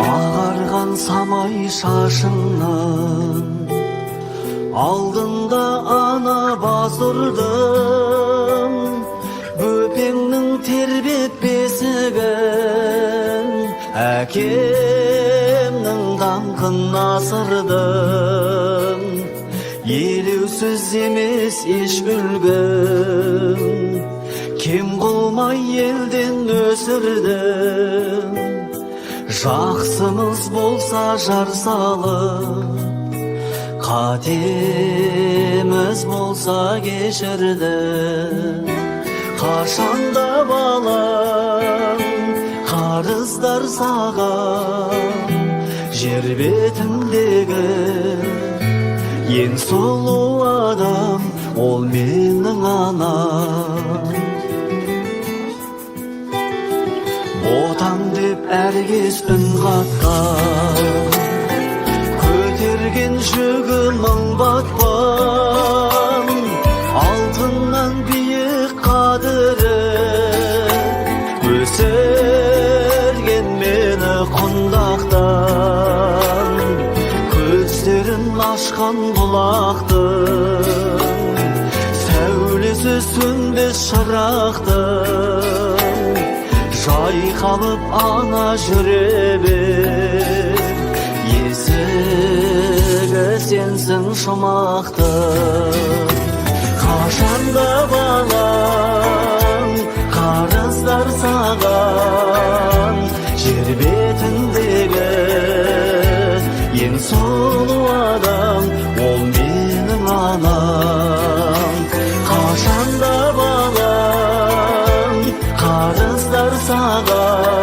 Ağargan samay şaşından aldında ana basırdım, böpеңнің тербеп бесіген әкемнің даңқын асырдым. Елеусіз емес еш үлгім, кем қылмай елден өсірдім. Жақсымыз болса жар салып, қатеміз болса кешірдім. Қашанда балам қарыздар саған, жер бетіндегі ең сұлу адам ол менің анам. Отан деп әркез үн қатқан, көтерген жүгі мың батпан, алтыннан биік қадірі өсірген мені құндақтан. Көздерін ашқан бұлақтың, сәулесі сөнбес шырақтың, жайқалып ана жүре бер, есігі сенсің жұмақтың. Қашанда балам қарыздар саған, жер бетіндегі ең сұлу адам ол менің анам. Қашанда балам қарыздар саған,